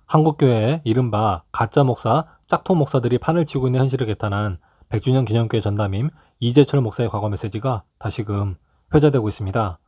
한국교회에 이른바 가짜 목사, 짝퉁 목사들이 판을 치고 있는 현실을 개탄한 100주년 기념교회 전담임 이재철 목사의 과거 메시지가 다시금 회자되고 있습니다.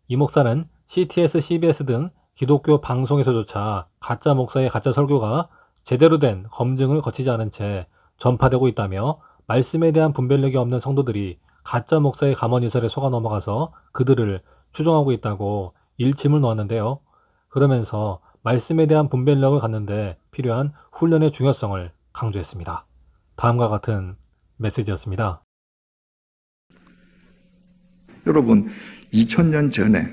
이 목사는 CTS, CBS 등 기독교 방송에서조차 가짜 목사의 가짜 설교가 제대로 된 검증을 거치지 않은 채 전파되고 있다며 말씀에 대한 분별력이 없는 성도들이 가짜 목사의 감언이설에 속아 넘어가서 그들을 추종하고 있다고 일침을 놓았는데요. 그러면서 말씀에 대한 분별력을 갖는데 필요한 훈련의 중요성을 강조했습니다. 다음과 같은 메시지였습니다. 여러분, 2000년 전에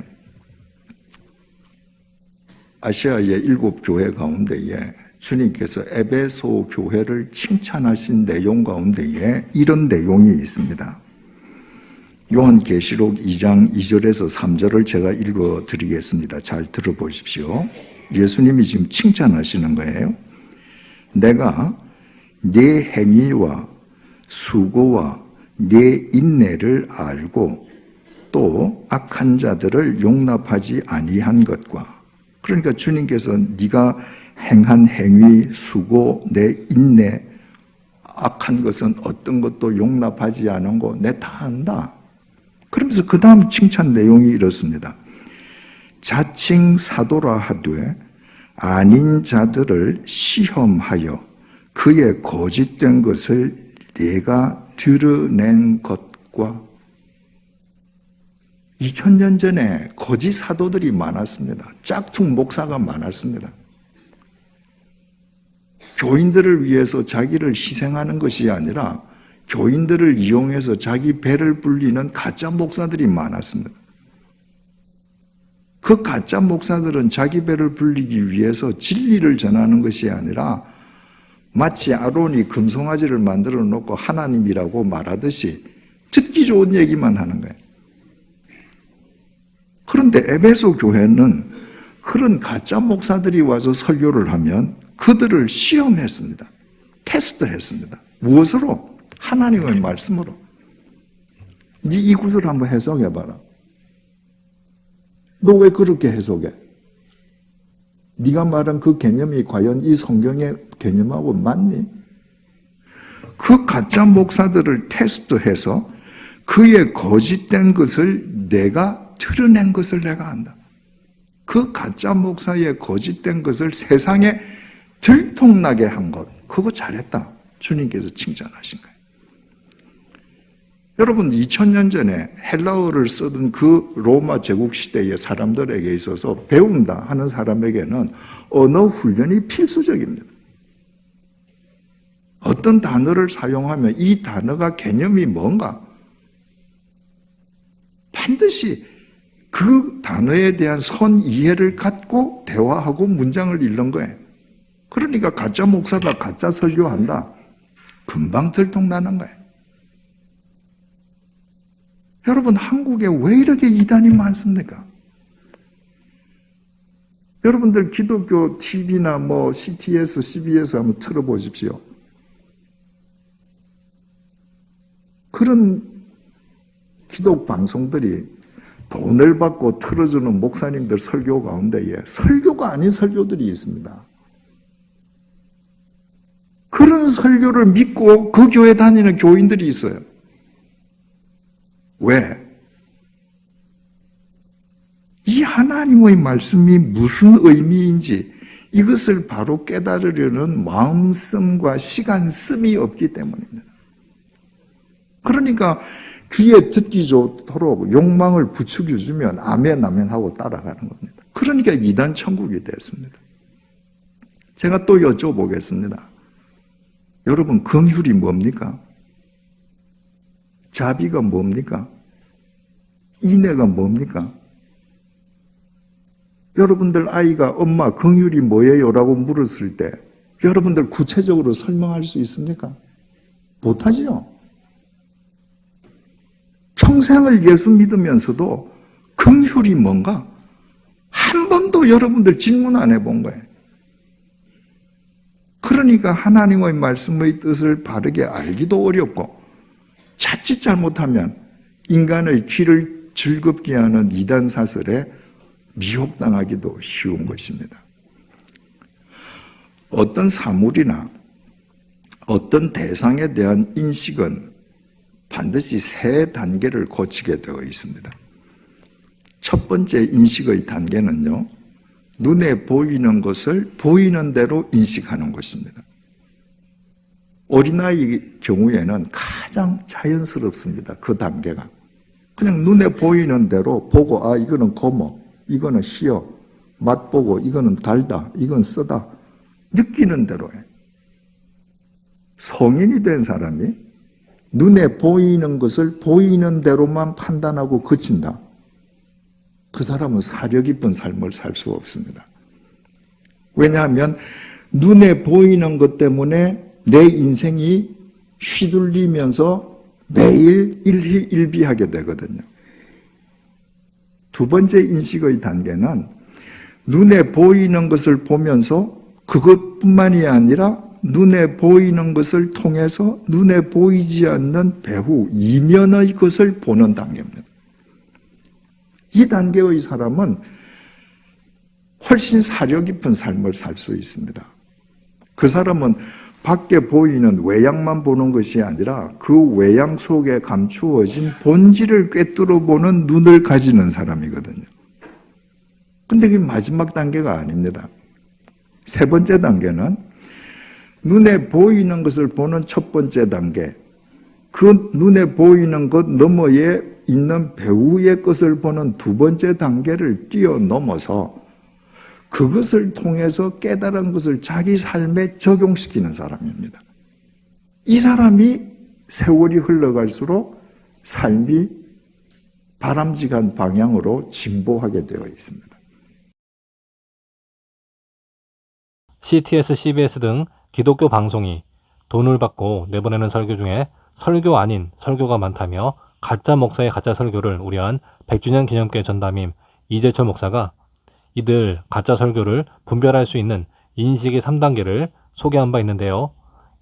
아시아의 7교회 가운데에 주님께서 에베소 교회를 칭찬하신 내용 가운데에 이런 내용이 있습니다. 요한계시록 2장 2절에서 3절을 제가 읽어드리겠습니다. 잘 들어보십시오. 예수님이 지금 칭찬하시는 거예요. 내가 네 행위와 수고와 네 인내를 알고 또 악한 자들을 용납하지 아니한 것과, 그러니까 주님께서 네가 행한 행위, 수고, 내 인내, 악한 것은 어떤 것도 용납하지 않은 거 내 다 안다. 그러면서 그 다음 칭찬 내용이 이렇습니다. 자칭 사도라 하되 아닌 자들을 시험하여 그의 거짓된 것을 내가 드러낸 것과, 2000년 전에 거짓 사도들이 많았습니다. 짝퉁 목사가 많았습니다. 교인들을 위해서 자기를 희생하는 것이 아니라 교인들을 이용해서 자기 배를 불리는 가짜 목사들이 많았습니다. 그 가짜 목사들은 자기 배를 불리기 위해서 진리를 전하는 것이 아니라 마치 아론이 금송아지를 만들어 놓고 하나님이라고 말하듯이 듣기 좋은 얘기만 하는 거예요. 그런데 에베소 교회는 그런 가짜 목사들이 와서 설교를 하면 그들을 시험했습니다. 테스트했습니다. 무엇으로? 하나님의 말씀으로. 네 이 구절을 한번 해석해봐라. 너 왜 그렇게 해석해? 네가 말한 그 개념이 과연 이 성경의 개념하고 맞니? 그 가짜 목사들을 테스트해서 그의 거짓된 것을 내가 드러낸 것을 내가 안다. 그 가짜 목사의 거짓된 것을 세상에 들통나게 한 것, 그거 잘했다. 주님께서 칭찬하신 거예요. 여러분, 2000년 전에 헬라어를 쓰던 그 로마 제국 시대의 사람들에게 있어서 배운다 하는 사람에게는 언어 훈련이 필수적입니다. 어떤 단어를 사용하면 이 단어가 개념이 뭔가 반드시 그 단어에 대한 선 이해를 갖고 대화하고 문장을 읽는 거예요. 그러니까 가짜 목사가 가짜 설교한다. 금방 들통나는 거예요. 여러분, 한국에 왜 이렇게 이단이 많습니까? 여러분들 기독교 TV나 CTS, CBS 한번 틀어보십시오. 그런 기독 방송들이 돈을 받고 틀어주는 목사님들 설교 가운데에 설교가 아닌 설교들이 있습니다. 그런 설교를 믿고 그 교회 다니는 교인들이 있어요. 왜? 이 하나님의 말씀이 무슨 의미인지 이것을 바로 깨달으려는 마음씀과 시간씀이 없기 때문입니다. 그러니까 귀에 듣기 좋도록 욕망을 부추겨주면 아멘 아멘 하고 따라가는 겁니다. 그러니까 이단 천국이 됐습니다. 제가 또 여쭤보겠습니다. 여러분, 긍휼이 뭡니까? 자비가 뭡니까? 인애가 뭡니까? 여러분들 아이가 엄마 긍휼이 뭐예요? 라고 물었을 때 여러분들 구체적으로 설명할 수 있습니까? 못하지요. 평생을 예수 믿으면서도 긍휼이 뭔가 한 번도 여러분들 질문 안 해본 거예요. 그러니까 하나님의 말씀의 뜻을 바르게 알기도 어렵고 자칫 잘못하면 인간의 귀를 즐겁게 하는 이단 사설에 미혹당하기도 쉬운 것입니다. 어떤 사물이나 어떤 대상에 대한 인식은 반드시 세 단계를 거치게 되어 있습니다. 첫 번째 인식의 단계는요, 눈에 보이는 것을 보이는 대로 인식하는 것입니다. 어린아이 경우에는 가장 자연스럽습니다. 그 단계가. 그냥 눈에 보이는 대로 보고, 아, 이거는 고모, 이거는 시어, 맛보고, 이거는 달다, 이건 쓰다. 느끼는 대로 해. 성인이 된 사람이 눈에 보이는 것을 보이는 대로만 판단하고 그친다. 그 사람은 사려 깊은 삶을 살 수 없습니다. 왜냐하면 눈에 보이는 것 때문에 내 인생이 휘둘리면서 매일 일희일비하게 되거든요. 두 번째 인식의 단계는 눈에 보이는 것을 보면서 그것뿐만이 아니라 눈에 보이는 것을 통해서 눈에 보이지 않는 배후, 이면의 것을 보는 단계입니다. 이 단계의 사람은 훨씬 사려 깊은 삶을 살 수 있습니다. 그 사람은 밖에 보이는 외양만 보는 것이 아니라 그 외양 속에 감추어진 본질을 꿰뚫어 보는 눈을 가지는 사람이거든요. 근데 그게 마지막 단계가 아닙니다. 세 번째 단계는 눈에 보이는 것을 보는 첫 번째 단계, 그 눈에 보이는 것 너머에 있는 배우의 것을 보는 두 번째 단계를 뛰어넘어서 그것을 통해서 깨달은 것을 자기 삶에 적용시키는 사람입니다. 이 사람이 세월이 흘러갈수록 삶이 바람직한 방향으로 진보하게 되어 있습니다. CTS, CBS 등 기독교 방송이 돈을 받고 내보내는 설교 중에 설교 아닌 설교가 많다며 가짜 목사의 가짜 설교를 우려한 100주년 기념교회 전담임 이재철 목사가 이들 가짜 설교를 분별할 수 있는 인식의 3단계를 소개한 바 있는데요.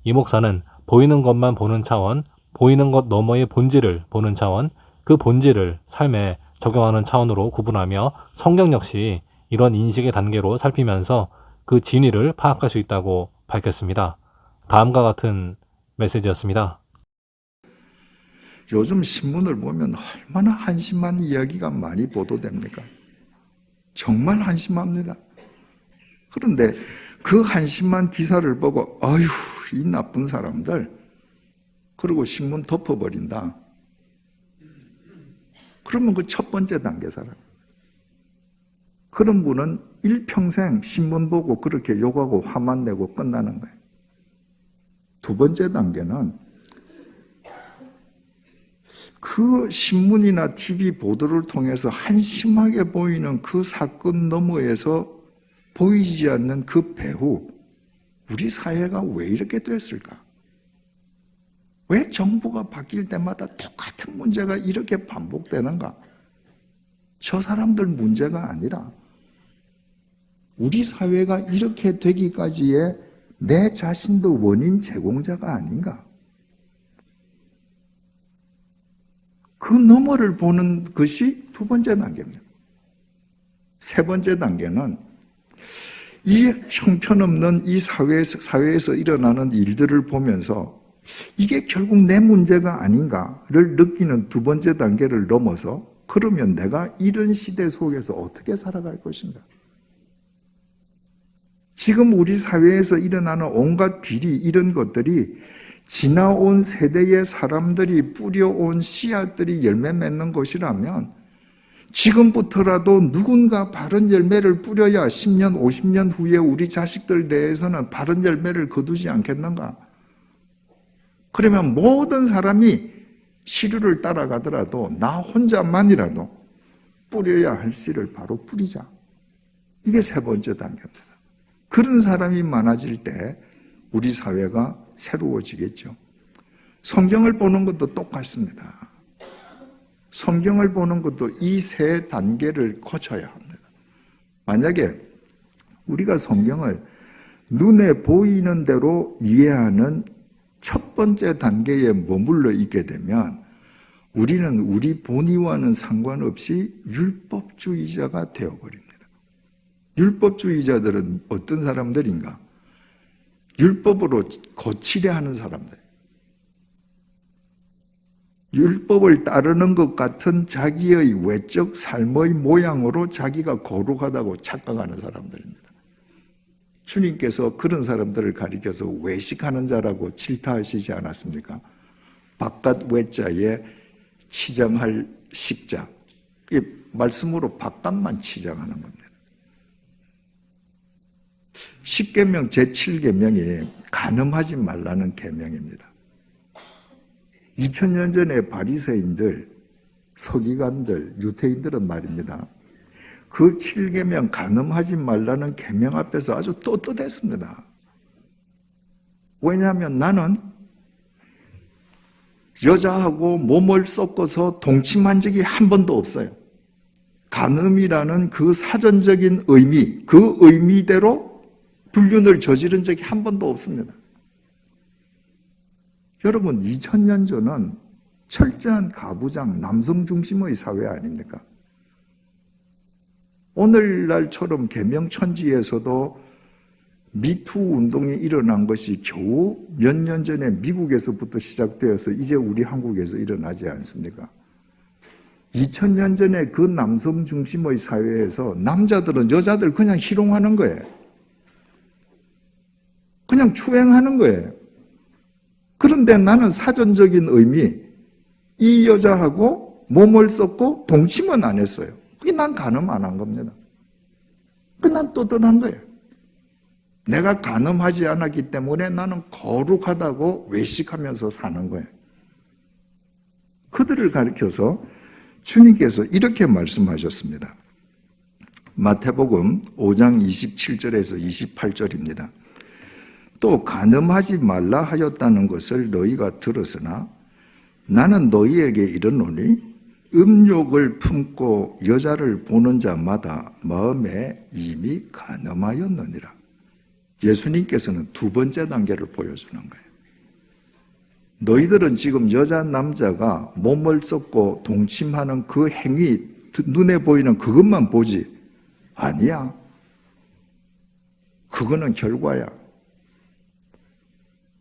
이 목사는 보이는 것만 보는 차원, 보이는 것 너머의 본질을 보는 차원, 그 본질을 삶에 적용하는 차원으로 구분하며 성경 역시 이런 인식의 단계로 살피면서 그 진위를 파악할 수 있다고 밝혔습니다. 다음과 같은 메시지였습니다. 요즘 신문을 보면 얼마나 한심한 이야기가 많이 보도됩니까? 정말 한심합니다. 그런데 그 한심한 기사를 보고 아휴, 이 나쁜 사람들, 그리고 신문 덮어버린다. 그러면 그 첫 번째 단계 사람. 그런 분은 일평생 신문 보고 그렇게 욕하고 화만 내고 끝나는 거예요. 두 번째 단계는 그 신문이나 TV 보도를 통해서 한심하게 보이는 그 사건 너머에서 보이지 않는 그 배후, 우리 사회가 왜 이렇게 됐을까? 왜 정부가 바뀔 때마다 똑같은 문제가 이렇게 반복되는가? 저 사람들 문제가 아니라 우리 사회가 이렇게 되기까지의 내 자신도 원인 제공자가 아닌가? 그 너머를 보는 것이 두 번째 단계입니다. 세 번째 단계는 이 형편없는 이 사회에서 일어나는 일들을 보면서 이게 결국 내 문제가 아닌가를 느끼는 두 번째 단계를 넘어서 그러면 내가 이런 시대 속에서 어떻게 살아갈 것인가? 지금 우리 사회에서 일어나는 온갖 비리 이런 것들이 지나온 세대의 사람들이 뿌려온 씨앗들이 열매 맺는 것이라면 지금부터라도 누군가 바른 열매를 뿌려야 10년, 50년 후에 우리 자식들 대해서는 바른 열매를 거두지 않겠는가? 그러면 모든 사람이 시류를 따라가더라도 나 혼자만이라도 뿌려야 할 씨를 바로 뿌리자. 이게 세 번째 단계입니다. 그런 사람이 많아질 때 우리 사회가 새로워지겠죠. 성경을 보는 것도 똑같습니다. 성경을 보는 것도 이 세 단계를 거쳐야 합니다. 만약에 우리가 성경을 눈에 보이는 대로 이해하는 첫 번째 단계에 머물러 있게 되면 우리는 우리 본의와는 상관없이 율법주의자가 되어버립니다. 율법주의자들은 어떤 사람들인가? 율법으로 거치려 하는 사람들. 율법을 따르는 것 같은 자기의 외적 삶의 모양으로 자기가 거룩하다고 착각하는 사람들입니다. 주님께서 그런 사람들을 가리켜서 외식하는 자라고 질타하시지 않았습니까? 바깥 외자에 치장할 식자. 이 말씀으로 바깥만 치장하는 겁니다. 십계명 제7계명이 간음하지 말라는 계명입니다. 2000년 전에 바리새인들, 서기관들, 유대인들은 말입니다. 그 7계명 간음하지 말라는 계명 앞에서 아주 떳떳했습니다. 왜냐하면 나는 여자하고 몸을 섞어서 동침한 적이 한 번도 없어요. 간음이라는 그 사전적인 의미, 그 의미대로 불륜을 저지른 적이 한 번도 없습니다. 여러분, 2000년 전은 철저한 가부장, 남성 중심의 사회 아닙니까? 오늘날처럼 계명천지에서도 미투 운동이 일어난 것이 겨우 몇 년 전에 미국에서부터 시작되어서 이제 우리 한국에서 일어나지 않습니까? 2000년 전에 그 남성 중심의 사회에서 남자들은 여자들 그냥 희롱하는 거예요. 그냥 추행하는 거예요. 그런데 나는 사전적인 의미, 이 여자하고 몸을 섞고 동침은 안 했어요. 그게 난 간음 안 한 겁니다. 난 떳떳한 거예요. 내가 간음하지 않았기 때문에 나는 거룩하다고 외식하면서 사는 거예요. 그들을 가리켜서 주님께서 이렇게 말씀하셨습니다. 마태복음 5장 27절에서 28절입니다. 또 간음하지 말라 하였다는 것을 너희가 들었으나 나는 너희에게 이르노니 음욕을 품고 여자를 보는 자마다 마음에 이미 간음하였느니라. 예수님께서는 두 번째 단계를 보여주는 거예요. 너희들은 지금 여자 남자가 몸을 썩고 동침하는 그 행위, 눈에 보이는 그것만 보지. 아니야. 그거는 결과야.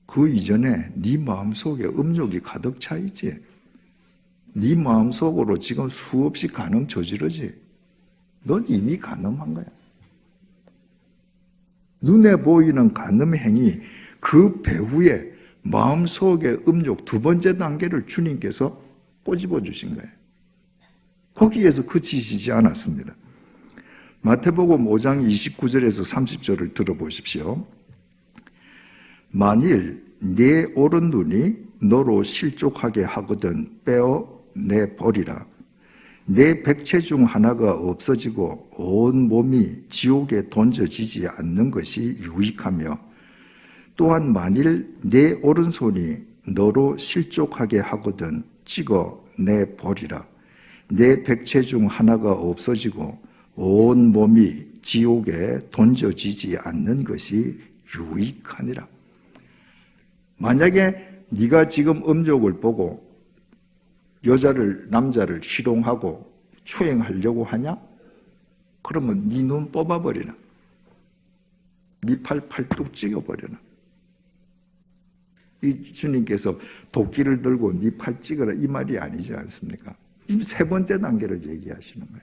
그 이전에 네 마음속에 음욕이 가득 차 있지. 네 마음속으로 지금 수없이 간음 저지르지. 넌 이미 간음한 거야. 눈에 보이는 간음 행위, 그 배후에 마음속의 음욕 두 번째 단계를 주님께서 꼬집어 주신 거예요. 거기에서 그치시지 않았습니다. 마태복음 5장 29절에서 30절을 들어보십시오. 만일 네 오른 눈이 너로 실족하게 하거든 빼어내버리라. 내 백체 중 하나가 없어지고 온 몸이 지옥에 던져지지 않는 것이 유익하며 또한 만일 내 오른손이 너로 실족하게 하거든 찍어내버리라. 내 백체 중 하나가 없어지고 온 몸이 지옥에 던져지지 않는 것이 유익하니라. 만약에 네가 지금 음욕을 보고 여자를, 남자를 희롱하고 추행하려고 하냐? 그러면 네 눈 뽑아버리나? 네 팔 팔뚝 찍어버리나? 이 주님께서 도끼를 들고 네 팔 찍어라 이 말이 아니지 않습니까? 이 세 번째 단계를 얘기하시는 거예요.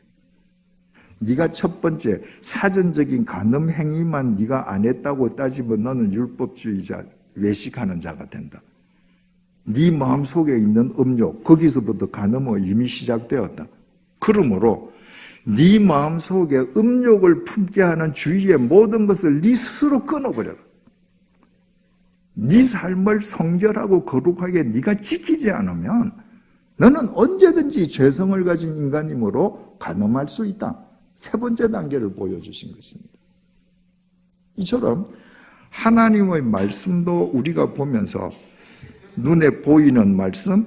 네가 첫 번째 사전적인 간음 행위만 네가 안 했다고 따지면 너는 율법주의자, 외식하는 자가 된다. 네 마음속에 있는 음욕, 거기서부터 간음은 이미 시작되었다. 그러므로 네 마음속에 음욕을 품게 하는 주위의 모든 것을 네 스스로 끊어버려라. 네 삶을 성결하고 거룩하게 네가 지키지 않으면 너는 언제든지 죄성을 가진 인간이므로 간음할 수 있다. 세 번째 단계를 보여주신 것입니다. 이처럼 하나님의 말씀도 우리가 보면서 눈에 보이는 말씀,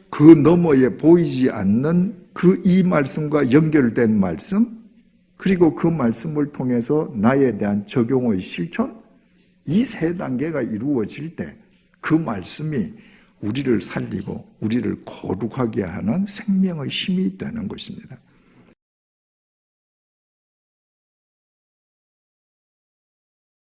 그 너머에 보이지 않는 그 이 말씀과 연결된 말씀, 그리고 그 말씀을 통해서 나에 대한 적용의 실천, 이 세 단계가 이루어질 때 그 말씀이 우리를 살리고 우리를 거룩하게 하는 생명의 힘이 되는 것입니다.